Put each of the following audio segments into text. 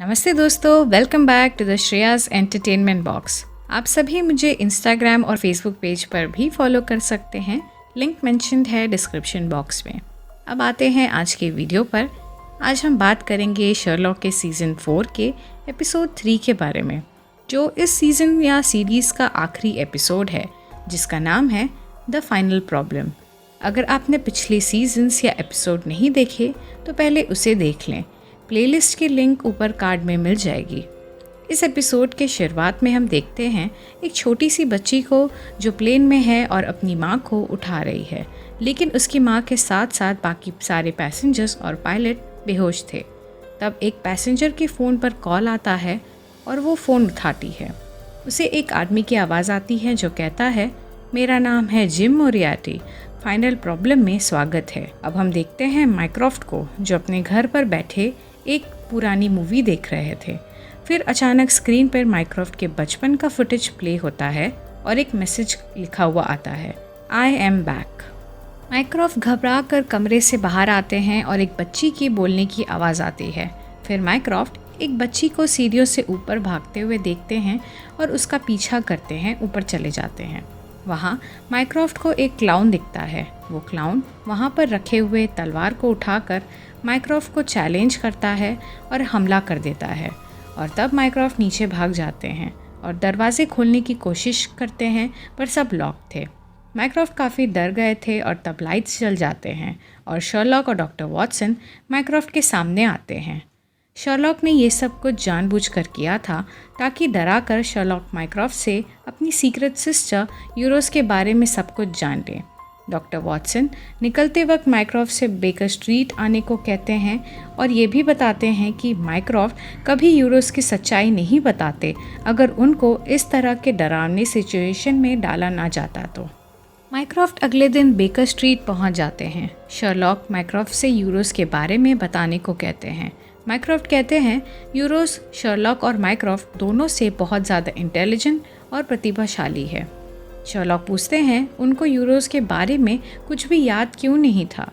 नमस्ते दोस्तों, welcome back to the Shreyas entertainment box. आप सभी मुझे इंस्टाग्राम और फेसबुक पेज पर भी फॉलो कर सकते हैं। लिंक मेंशन्ड है डिस्क्रिप्शन बॉक्स में। अब आते हैं आज के वीडियो पर। आज हम बात करेंगे शर्लॉक के सीज़न 4 के एपिसोड 3 के बारे में, जो इस सीज़न या सीरीज़ का आखिरी एपिसोड है, जिसका नाम है द फाइनल प्रॉब्लम। अगर आपने पिछले सीजन्स या एपिसोड नहीं देखे तो पहले उसे देख लें। प्लेलिस्ट की लिंक ऊपर कार्ड में मिल जाएगी। इस एपिसोड के शुरुआत में हम देखते हैं एक छोटी सी बच्ची को जो प्लेन में है और अपनी माँ को उठा रही है, लेकिन उसकी माँ के साथ साथ बाकी सारे पैसेंजर्स और पायलट बेहोश थे। तब एक पैसेंजर के फ़ोन पर कॉल आता है और वो फ़ोन उठाती है। उसे एक आदमी की आवाज़ आती है जो कहता है, मेरा नाम है जिम मोरियार्टी, फाइनल प्रॉब्लम में स्वागत है। अब हम देखते हैं माइक्रॉफ्ट को, जो अपने घर पर बैठे एक पुरानी मूवी देख रहे थे। फिर अचानक स्क्रीन पर माइक्रॉफ्ट के बचपन का फुटेज प्ले होता है और एक मैसेज लिखा हुआ आता है, आई एम बैक। माइक्रॉफ्ट घबरा कर कमरे से बाहर आते हैं और एक बच्ची की बोलने की आवाज़ आती है। फिर माइक्रॉफ्ट एक बच्ची को सीढ़ियों से ऊपर भागते हुए देखते हैं और उसका पीछा करते हैं, ऊपर चले जाते हैं। वहाँ माइक्रॉफ्ट को एक क्लाउन दिखता है। वो क्लाउन वहाँ पर रखे हुए तलवार को उठाकर माइक्रॉफ्ट को चैलेंज करता है और हमला कर देता है। और तब माइक्रॉफ्ट नीचे भाग जाते हैं और दरवाजे खोलने की कोशिश करते हैं, पर सब लॉक थे। माइक्रॉफ्ट काफ़ी डर गए थे और तब लाइट्स जल जाते हैं और शर्लॉक और डॉक्टर वॉटसन माइक्रॉफ्ट के सामने आते हैं। शर्लॉक ने ये सब कुछ जानबूझकर किया था ताकि डराकर शर्लॉक माइक्रॉफ्ट से अपनी सीक्रेट सिस्टर यूरोस के बारे में सब कुछ जान ले। डॉक्टर वॉटसन निकलते वक्त माइक्रॉफ्ट से बेकर स्ट्रीट आने को कहते हैं और ये भी बताते हैं कि माइक्रॉफ्ट कभी यूरोस की सच्चाई नहीं बताते अगर उनको इस तरह के डरावने सिचुएशन में डाला ना जाता तो। माइक्रॉफ्ट अगले दिन बेकर स्ट्रीट पहुंच जाते हैं। शर्लॉक माइक्रॉफ्ट से यूरोस के बारे में बताने को कहते हैं। माइक्रॉफ्ट कहते हैं यूरोस शर्लॉक और माइक्रॉफ्ट दोनों से बहुत ज़्यादा इंटेलिजेंट और प्रतिभाशाली है। शर्लॉक पूछते हैं उनको यूरोस के बारे में कुछ भी याद क्यों नहीं था।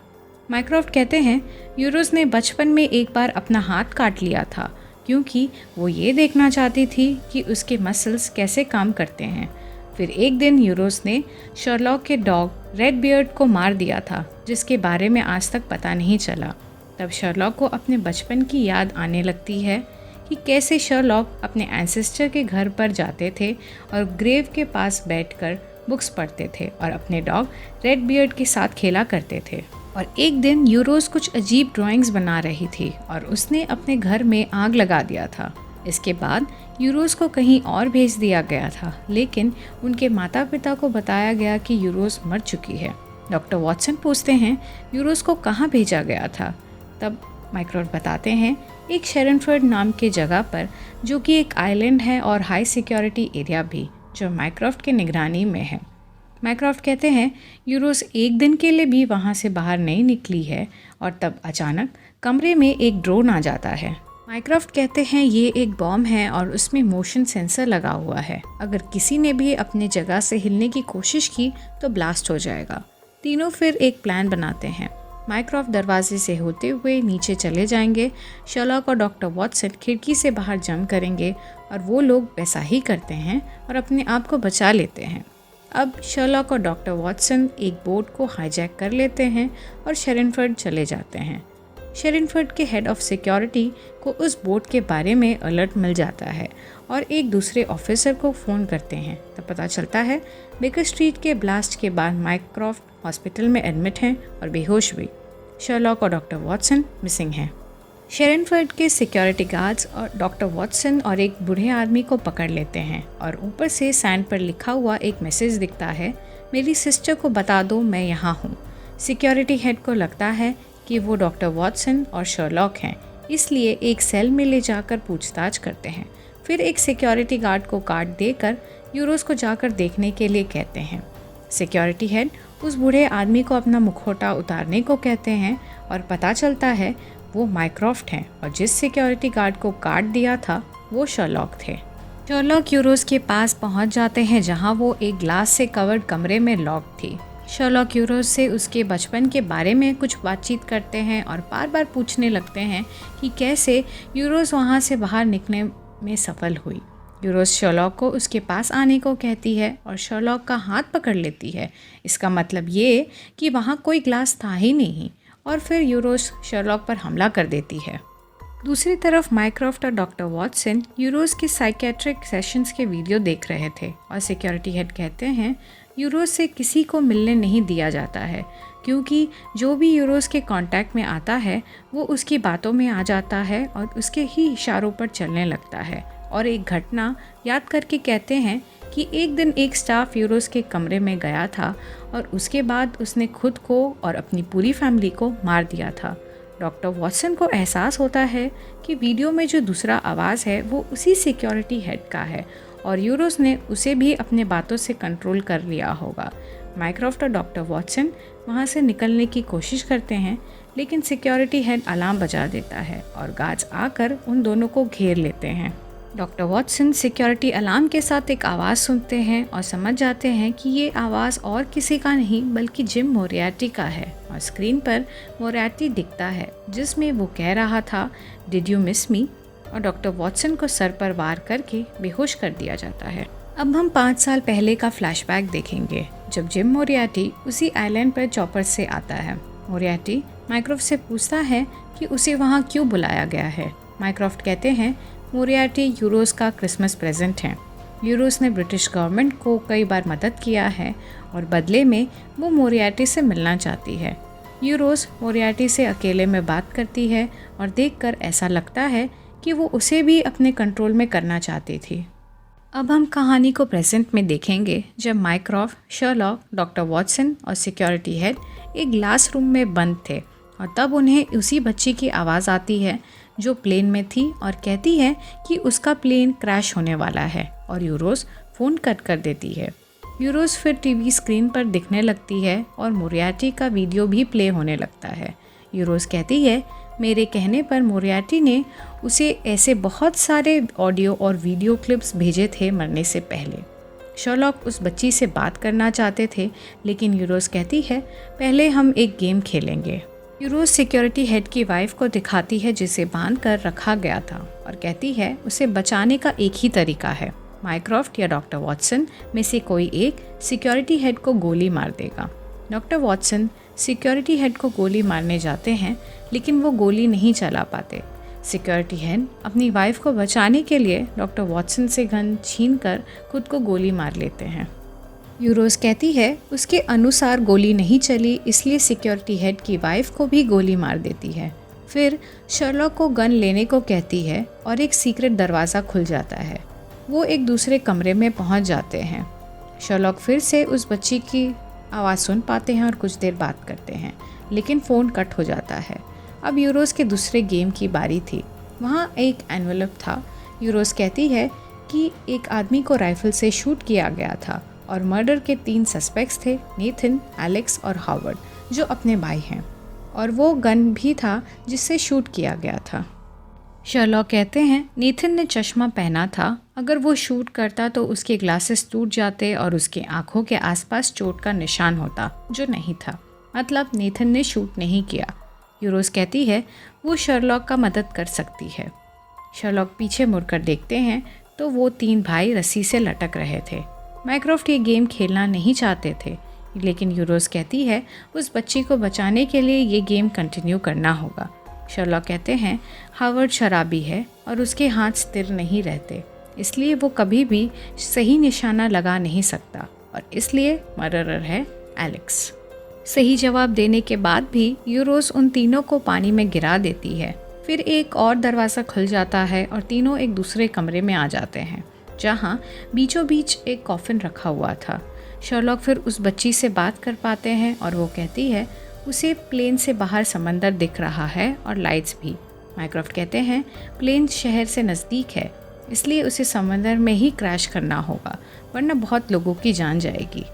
माइक्रॉफ्ट कहते हैं यूरोस ने बचपन में एक बार अपना हाथ काट लिया था क्योंकि वो ये देखना चाहती थी कि उसके मसल्स कैसे काम करते हैं। फिर एक दिन यूरोस ने शर्लॉक के डॉग रेड बियर्ड को मार दिया था, जिसके बारे में आज तक पता नहीं चला। तब शर्लॉक को अपने बचपन की याद आने लगती है कि कैसे शर्लॉक अपने एंसेस्टर के घर पर जाते थे और ग्रेव के पास बैठकर बुक्स पढ़ते थे और अपने डॉग रेड बियर्ड के साथ खेला करते थे। और एक दिन यूरोस कुछ अजीब ड्राइंग्स बना रही थी और उसने अपने घर में आग लगा दिया था। इसके बाद यूरोस को कहीं और भेज दिया गया था, लेकिन उनके माता पिता को बताया गया कि यूरोस मर चुकी है। डॉक्टर वॉटसन पूछते हैं यूरोस को कहाँ भेजा गया था। तब माइक्रॉफ्ट बताते हैं एक शेरनफर्ड नाम के जगह पर, जो कि एक आइलैंड है और हाई सिक्योरिटी एरिया भी, जो माइक्रॉफ्ट के निगरानी में है। माइक्रॉफ्ट कहते हैं यूरोस एक दिन के लिए भी वहाँ से बाहर नहीं निकली है और तब अचानक कमरे में एक ड्रोन आ जाता है। माइक्रॉफ्ट कहते हैं ये एक बॉम्ब है और उसमें मोशन सेंसर लगा हुआ है। अगर किसी ने भी अपने जगह से हिलने की कोशिश की तो ब्लास्ट हो जाएगा। तीनों फिर एक प्लान बनाते हैं। माइक्रॉफ्ट दरवाजे से होते हुए नीचे चले जाएंगे। शर्लॉक और डॉक्टर वॉटसन खिड़की से बाहर जंप करेंगे और वो लोग वैसा ही करते हैं और अपने आप को बचा लेते हैं। अब शर्लॉक और डॉक्टर वॉटसन एक बोट को हाईजैक कर लेते हैं और शेरनफर्ड चले जाते हैं। शेरनफर्ड के हेड ऑफ सिक्योरिटी को उस बोट के बारे में अलर्ट मिल जाता है और एक दूसरे ऑफिसर को फ़ोन करते हैं। तब पता चलता है बेकर स्ट्रीट के ब्लास्ट के बाद माइक्रॉफ्ट हॉस्पिटल में एडमिट हैं और बेहोश भी। शर्लॉक और डॉक्टर वॉटसन मिसिंग हैं। शेरनफर्ड के सिक्योरिटी गार्ड्स और डॉक्टर वॉटसन और एक बूढ़े आदमी को पकड़ लेते हैं और ऊपर से सैंड पर लिखा हुआ एक मैसेज दिखता है, मेरी सिस्टर को बता दो मैं यहाँ हूँ। सिक्योरिटी हेड को लगता है कि वो डॉक्टर वॉटसन और शर्लॉक हैं, इसलिए एक सेल में ले जाकर पूछताछ करते हैं। फिर एक सिक्योरिटी गार्ड को कार्ड देकर यूरोस को जाकर देखने के लिए कहते हैं। सिक्योरिटी हेड उस बूढ़े आदमी को अपना मुखौटा उतारने को कहते हैं और पता चलता है वो माइक्रॉफ्ट हैं और जिस सिक्योरिटी गार्ड को कार्ड दिया था वो शर्लॉक थे। शर्लॉक यूरोस के पास पहुंच जाते हैं जहां वो एक ग्लास से कवर्ड कमरे में लॉक थी। शर्लॉक यूरोज से उसके बचपन के बारे में कुछ बातचीत करते हैं और बार बार पूछने लगते हैं कि कैसे यूरोज वहाँ से बाहर निकलने में सफल हुई। यूरोज शर्लॉक को उसके पास आने को कहती है और शर्लॉक का हाथ पकड़ लेती है। इसका मतलब ये कि वहाँ कोई ग्लास था ही नहीं और फिर यूरोज शर्लॉक पर हमला कर देती है। दूसरी तरफ माइक्रॉफ्ट और डॉक्टर वॉटसन यूरोज के साइकेट्रिक सेशंस के वीडियो देख रहे थे और सिक्योरिटी हेड कहते हैं यूरोज से किसी को मिलने नहीं दिया जाता है क्योंकि जो भी यूरोज के कांटेक्ट में आता है वो उसकी बातों में आ जाता है और उसके ही इशारों पर चलने लगता है। और एक घटना याद करके कहते हैं कि एक दिन एक स्टाफ यूरोज के कमरे में गया था और उसके बाद उसने खुद को और अपनी पूरी फैमिली को मार दिया था। डॉक्टर वॉटसन को एहसास होता है कि वीडियो में जो दूसरा आवाज़ है वो उसी सिक्योरिटी हेड का है और यूरोज ने उसे भी अपने बातों से कंट्रोल कर लिया होगा। माइक्रॉफ्ट और डॉक्टर वॉटसन वहाँ से निकलने की कोशिश करते हैं लेकिन सिक्योरिटी हेड अलार्म बजा देता है और गार्ड्स आकर उन दोनों को घेर लेते हैं। डॉक्टर वॉटसन सिक्योरिटी अलार्म के साथ एक आवाज़ सुनते हैं और समझ जाते हैं कि ये आवाज़ और किसी का नहीं बल्कि जिम मोरियार्टी का है और स्क्रीन पर मोरियार्टी दिखता है जिसमें वो कह रहा था डिड यू मिस मी और डॉक्टर वॉटसन को सर पर वार करके बेहोश कर दिया जाता है। अब हम 5 साल पहले का फ्लैशबैक देखेंगे जब जिम मोरियार्टी उसी आइलैंड पर चॉपर से आता है। मोरियार्टी माइक्रॉफ्ट से पूछता है कि उसे वहाँ क्यों बुलाया गया है। माइक्रॉफ्ट कहते हैं मोरियार्टी यूरोज का क्रिसमस प्रेजेंट है। यूरोज ने ब्रिटिश गवर्नमेंट को कई बार मदद किया है और बदले में वो मोरियार्टी से मिलना चाहती है। यूरोज मोरियार्टी से अकेले में बात करती है और देखकर ऐसा लगता है कि वो उसे भी अपने कंट्रोल में करना चाहती थी। अब हम कहानी को प्रेजेंट में देखेंगे जब माइक्रॉफ्ट, शर्लॉक, डॉक्टर वॉटसन और सिक्योरिटी हेड एक ग्लास रूम में बंद थे और तब उन्हें उसी बच्ची की आवाज़ आती है जो प्लेन में थी और कहती है कि उसका प्लेन क्रैश होने वाला है और यूरोज फ़ोन कट कर देती है। यूरोज फिर टीवी स्क्रीन पर दिखने लगती है और मोरियार्टी का वीडियो भी प्ले होने लगता है। यूरोज कहती है मेरे कहने पर मोरियार्टी ने उसे ऐसे बहुत सारे ऑडियो और वीडियो क्लिप्स भेजे थे मरने से पहले। शर्लॉक उस बच्ची से बात करना चाहते थे लेकिन यूरोज कहती है पहले हम एक गेम खेलेंगे। यूरोज सिक्योरिटी हेड की वाइफ को दिखाती है जिसे बांध कर रखा गया था और कहती है उसे बचाने का एक ही तरीका है, माइक्रॉफ्ट या डॉक्टर वॉटसन में से कोई एक सिक्योरिटी हेड को गोली मार देगा। डॉक्टर वॉटसन सिक्योरिटी हेड को गोली मारने जाते हैं लेकिन वो गोली नहीं चला पाते। सिक्योरिटी हेड अपनी वाइफ को बचाने के लिए डॉक्टर वॉटसन से गन छीनकर खुद को गोली मार लेते हैं। यूरोज कहती है उसके अनुसार गोली नहीं चली इसलिए सिक्योरिटी हेड की वाइफ को भी गोली मार देती है। फिर शर्लॉक को गन लेने को कहती है और एक सीक्रेट दरवाज़ा खुल जाता है। वो एक दूसरे कमरे में पहुंच जाते हैं। शर्लॉक फिर से उस बच्ची की आवाज़ सुन पाते हैं और कुछ देर बात करते हैं लेकिन फ़ोन कट हो जाता है। अब यूरोज के दूसरे गेम की बारी थी। वहाँ एक एनवेलप था। यूरोज कहती है कि एक आदमी को राइफल से शूट किया गया था और मर्डर के 3 सस्पेक्ट्स थे, नेथन, एलेक्स और हावर्ड, जो अपने भाई हैं, और वो गन भी था जिससे शूट किया गया था। शर्लॉक कहते हैं नेथन ने चश्मा पहना था, अगर वो शूट करता तो उसके ग्लासेस टूट जाते और उसके आंखों के आसपास चोट का निशान होता, जो नहीं था। मतलब नेथन ने शूट नहीं किया। यूरोज कहती है वो शर्लॉक का मदद कर सकती है। शर्लॉक पीछे मुड़कर देखते हैं तो वो 3 भाई रस्सी से लटक रहे थे। माइक्रॉफ्ट ये गेम खेलना नहीं चाहते थे लेकिन यूरोज कहती है उस बच्ची को बचाने के लिए ये गेम कंटिन्यू करना होगा। शर्लॉक कहते हैं हावर्ड शराबी है और उसके हाथ स्थिर नहीं रहते, इसलिए वो कभी भी सही निशाना लगा नहीं सकता और इसलिए मर्डरर है एलेक्स। सही जवाब देने के बाद भी यूरोज उन तीनों को पानी में गिरा देती है। फिर एक और दरवाज़ा खुल जाता है और तीनों एक दूसरे कमरे में आ जाते हैं जहाँ बीचों बीच एक कॉफिन रखा हुआ था। शर्लॉक फिर उस बच्ची से बात कर पाते हैं और वो कहती है उसे प्लेन से बाहर समंदर दिख रहा है और लाइट्स भी। माइक्रॉफ्ट कहते हैं प्लेन शहर से नज़दीक है इसलिए उसे समंदर में ही क्रैश करना होगा वरना बहुत लोगों की जान जाएगी।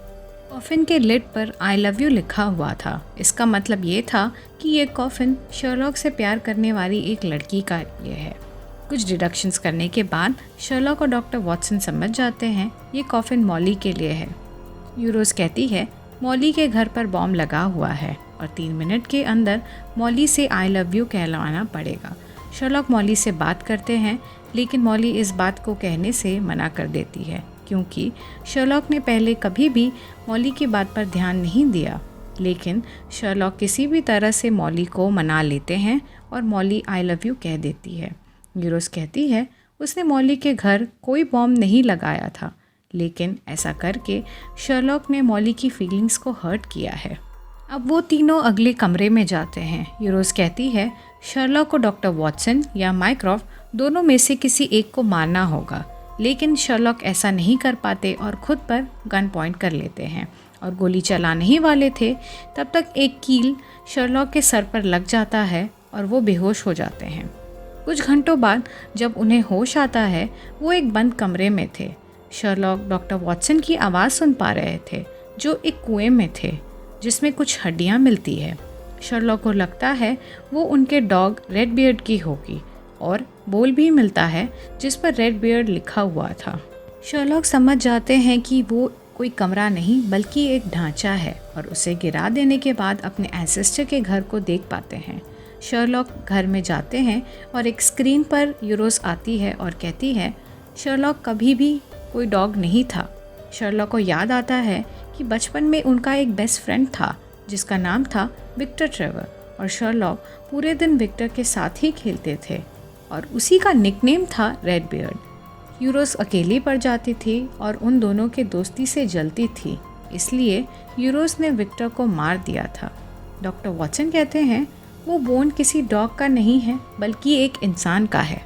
कॉफिन के लिड पर आई लव यू लिखा हुआ था। इसका मतलब ये था कि ये कॉफिन शर्लॉक से प्यार करने वाली एक लड़की का ये है। कुछ डिडक्शंस करने के बाद शर्लॉक और डॉक्टर वॉटसन समझ जाते हैं ये कॉफिन मॉली के लिए है। यूरोज कहती है मॉली के घर पर बॉम्ब लगा हुआ है और 3 मिनट के अंदर मॉली से आई लव यू कहलाना पड़ेगा। शर्लॉक मॉली से बात करते हैं, लेकिन मॉली इस बात को कहने से मना कर देती है क्योंकि शर्लॉक ने पहले कभी भी मॉली की बात पर ध्यान नहीं दिया। लेकिन शर्लॉक किसी भी तरह से मॉली को मना लेते हैं और मॉली आई लव यू कह देती है। यूरोस कहती है उसने मॉली के घर कोई बॉम्ब नहीं लगाया था, लेकिन ऐसा करके शर्लॉक ने मॉली की फीलिंग्स को हर्ट किया है। अब वो तीनों अगले कमरे में जाते हैं। यूरोस कहती है शर्लॉक को डॉक्टर वॉटसन या माइक्रॉफ्ट दोनों में से किसी एक को मारना होगा, लेकिन शर्लॉक ऐसा नहीं कर पाते और खुद पर गन पॉइंट कर लेते हैं और गोली चलाने ही वाले थे तब तक एक कील शर्लॉक के सर पर लग जाता है और वो बेहोश हो जाते हैं। कुछ घंटों बाद जब उन्हें होश आता है वो एक बंद कमरे में थे। शर्लॉक डॉक्टर वॉटसन की आवाज़ सुन पा रहे थे जो एक कुएं में थे जिसमें कुछ हड्डियां मिलती है। शर्लॉक को लगता है वो उनके डॉग रेड बियर्ड की होगी और बोल भी मिलता है जिस पर रेड बियर्ड लिखा हुआ था। शर्लॉक समझ जाते हैं कि वो कोई कमरा नहीं बल्कि एक ढांचा है और उसे गिरा देने के बाद अपने एंसेस्टर के घर को देख पाते हैं। शर्लॉक घर में जाते हैं और एक स्क्रीन पर यूरोस आती है और कहती है शर्लॉक कभी भी कोई डॉग नहीं था। शर्लॉक को याद आता है कि बचपन में उनका एक बेस्ट फ्रेंड था जिसका नाम था विक्टर ट्रेवर और शर्लॉक पूरे दिन विक्टर के साथ ही खेलते थे और उसी का निकनेम था रेड बियर्ड। यूरोस अकेली पड़ जाती थी और उन दोनों के दोस्ती से जलती थी, इसलिए यूरोस ने विक्टर को मार दिया था। डॉक्टर वॉटसन कहते हैं वो बोन किसी डॉग का नहीं है बल्कि एक इंसान का है।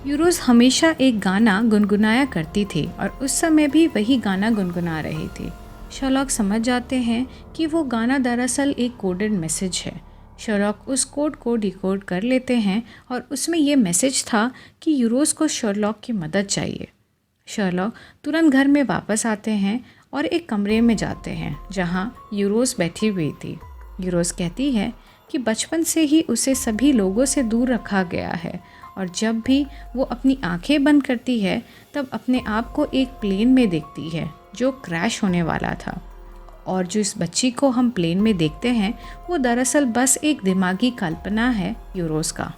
यूरोस हमेशा एक गाना गुनगुनाया करती थी और उस समय भी वही गाना गुनगुना रही थी। शर्लॉक समझ जाते हैं कि वो गाना दरअसल एक कोडेड मैसेज है। शर्लॉक उस कोड को डिकोड कर लेते हैं और उसमें ये मैसेज था कि यूरोस को शर्लॉक की मदद चाहिए। शर्लॉक तुरंत घर में वापस आते हैं और एक कमरे में जाते हैं जहाँ यूरोस बैठी हुई थी। यूरोस कहती है कि बचपन से ही उसे सभी लोगों से दूर रखा गया है और जब भी वो अपनी आंखें बंद करती है तब अपने आप को एक प्लेन में देखती है जो क्रैश होने वाला था और जो इस बच्ची को हम प्लेन में देखते हैं वो दरअसल बस एक दिमागी कल्पना है यूरोस का।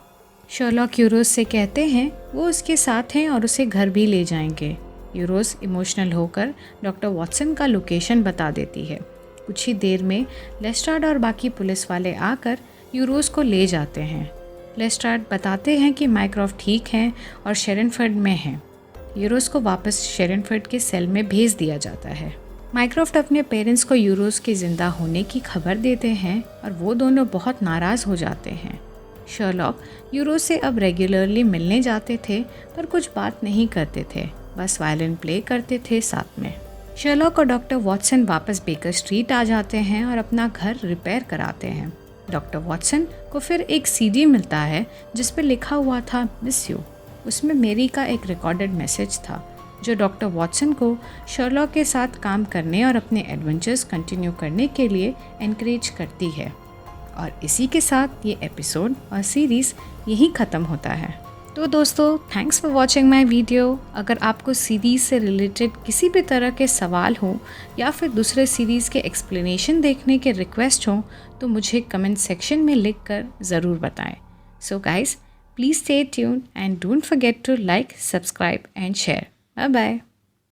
शर्लॉक यूरोस से कहते हैं वो उसके साथ हैं और उसे घर भी ले जाएंगे। यूरोस इमोशनल होकर डॉक्टर वॉटसन का लोकेशन बता देती है। कुछ ही देर में लेस्ट्राड और बाकी पुलिस वाले आकर यूरोस को ले जाते हैं। लेस्ट्राड बताते हैं कि माइक्रॉफ्ट ठीक हैं और शेरनफर्ड में हैं। यूरोस को वापस शेरनफर्ड के सेल में भेज दिया जाता है। माइक्रॉफ्ट अपने पेरेंट्स को यूरोस के ज़िंदा होने की खबर देते हैं और वो दोनों बहुत नाराज़ हो जाते हैं। शर्लॉक यूरोस से अब रेगुलरली मिलने जाते थे पर कुछ बात नहीं करते थे, बस वायलिन प्ले करते थे साथ में। शर्लॉक और डॉक्टर वॉटसन वापस बेकर स्ट्रीट आ जाते हैं और अपना घर रिपेयर कराते हैं। डॉक्टर वॉटसन को फिर एक सीडी मिलता है जिस पर लिखा हुआ था मिस यू। उसमें मेरी का एक रिकॉर्डेड मैसेज था जो डॉक्टर वॉटसन को शर्लॉक के साथ काम करने और अपने एडवेंचर्स कंटिन्यू करने के लिए एनकरेज करती है। और इसी के साथ ये एपिसोड और सीरीज़ यहीं ख़त्म होता है। तो दोस्तों, thanks for watching my video. अगर आपको सीरीज़ से रिलेटेड किसी भी तरह के सवाल हो या फिर दूसरे सीरीज़ के एक्सप्लेनेशन देखने के रिक्वेस्ट हो तो मुझे कमेंट सेक्शन में लिख कर ज़रूर बताएं। So guys, please stay tuned and don't forget to like, subscribe and share. Bye bye.